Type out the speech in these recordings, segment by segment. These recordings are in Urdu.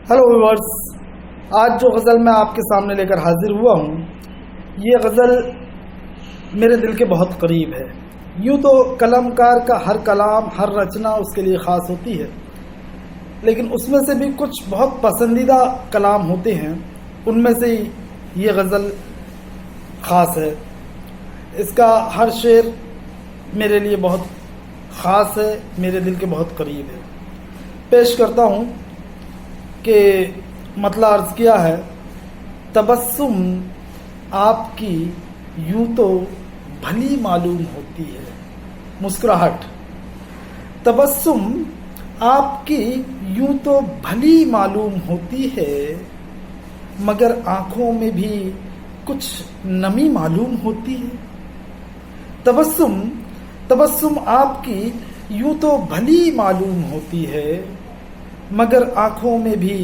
ہیلو ویورز، آج جو غزل میں آپ کے سامنے لے کر حاضر ہوا ہوں، یہ غزل میرے دل کے بہت قریب ہے۔ یوں تو قلم کار کا ہر کلام، ہر رچنا اس کے لیے خاص ہوتی ہے، لیکن اس میں سے بھی کچھ بہت پسندیدہ کلام ہوتے ہیں۔ ان میں سے یہ غزل خاص ہے۔ اس کا ہر شعر میرے لیے بہت خاص ہے، میرے دل کے بہت قریب ہے۔ پیش کرتا ہوں کہ مطلع عرض کیا ہے: تبسم آپ کی یوں تو بھلی معلوم ہوتی ہے۔ مسکراہٹ۔ تبسم آپ کی یوں تو بھلی معلوم ہوتی ہے، مگر آنکھوں میں بھی کچھ نمی معلوم ہوتی ہے۔ تبسم آپ کی یوں تو بھلی معلوم ہوتی ہے، مگر آنکھوں میں بھی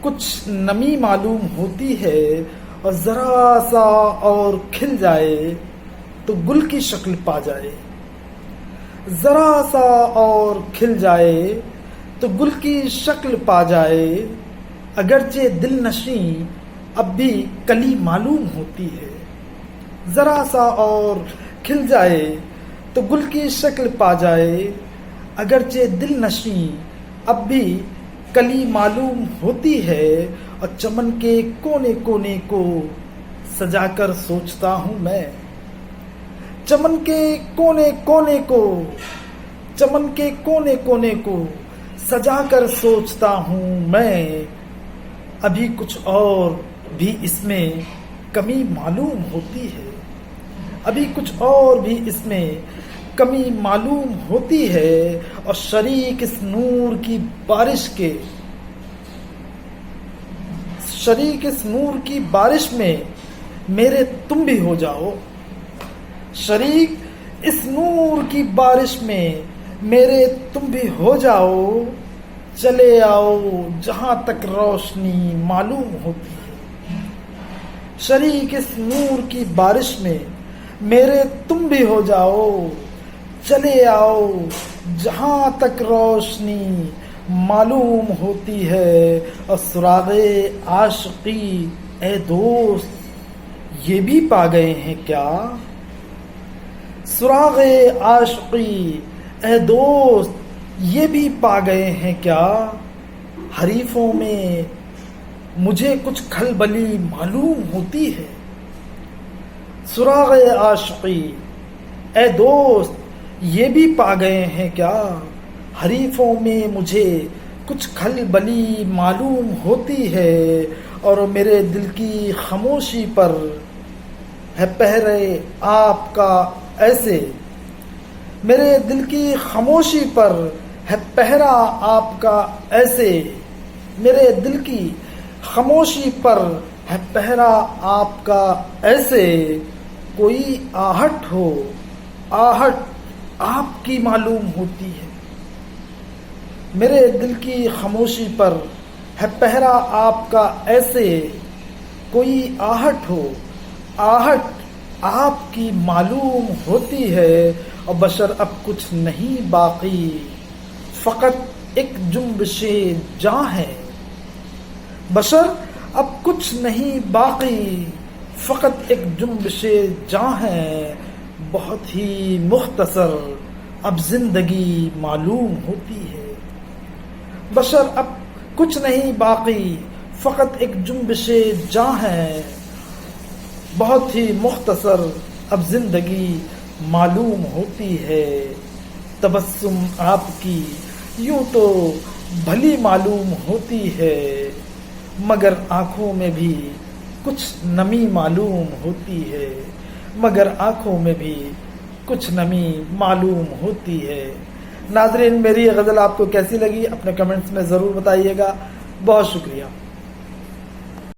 کچھ نمی معلوم ہوتی ہے، اور ذرا سا اور کھل جائے تو گل کی شکل پا جائے۔ ذرا سا اور کھل جائے تو گل کی شکل پا جائے، اگرچہ دل نشیں اب بھی کلی معلوم ہوتی ہے۔ ذرا سا اور کھل جائے تو گل کی شکل پا جائے، اگرچہ دل نشیں اب بھی کلی معلوم ہوتی ہے، اور چمن کے کونے کونے کو سجا کر سوچتا ہوں میں۔ چمن کے کونے کونے کو سجا کر سوچتا ہوں میں، ابھی کچھ اور بھی اس میں کمی معلوم ہوتی ہے۔ ابھی کچھ اور بھی اس میں کمی معلوم ہوتی ہے، اور شریک اس نور کی بارش میں میرے تم بھی ہو جاؤ۔ شریک اس نور کی بارش میں میرے تم بھی ہو جاؤ، چلے آؤ جہاں تک روشنی معلوم ہوتی ہے۔ شریک اس نور کی بارش میں میرے تم بھی ہو جاؤ، چلے آؤ جہاں تک روشنی معلوم ہوتی ہے، اور سراغ عاشقی اے دوست یہ بھی پا گئے ہیں کیا؟ سراغ عاشقی اے دوست یہ بھی پا گئے ہیں کیا؟ حریفوں میں مجھے کچھ کھلبلی معلوم ہوتی ہے۔ سراغ عاشقی اے دوست یہ بھی پا گئے ہیں کیا؟ حریفوں میں مجھے کچھ کھلبلی معلوم ہوتی ہے، اور میرے دل کی خاموشی پر ہے پہرے آپ کا ایسے۔ میرے دل کی خاموشی پر ہے پہرا آپ کا ایسے۔ میرے دل کی خاموشی پر ہے پہرا آپ کا ایسے، کوئی آہٹ ہو آہٹ آپ کی معلوم ہوتی ہے۔ میرے دل کی خاموشی پر ہے پہرا آپ کا ایسے، کوئی آہٹ ہو آہٹ آپ کی معلوم ہوتی ہے، اور بشر اب کچھ نہیں باقی فقط ایک جنبش جاں ہے۔ بشر اب کچھ نہیں باقی فقط ایک جنبش جاں ہے، بہت ہی مختصر اب زندگی معلوم ہوتی ہے۔ بشر اب کچھ نہیں باقی فقط ایک جنبش جاں ہے، بہت ہی مختصر اب زندگی معلوم ہوتی ہے۔ تبسم آپ کی یوں تو بھلی معلوم ہوتی ہے، مگر آنکھوں میں بھی کچھ نمی معلوم ہوتی ہے، مگر آنکھوں میں بھی کچھ نمی معلوم ہوتی ہے۔ ناظرین، میری یہ غزل آپ کو کیسی لگی اپنے کمنٹس میں ضرور بتائیے گا۔ بہت شکریہ۔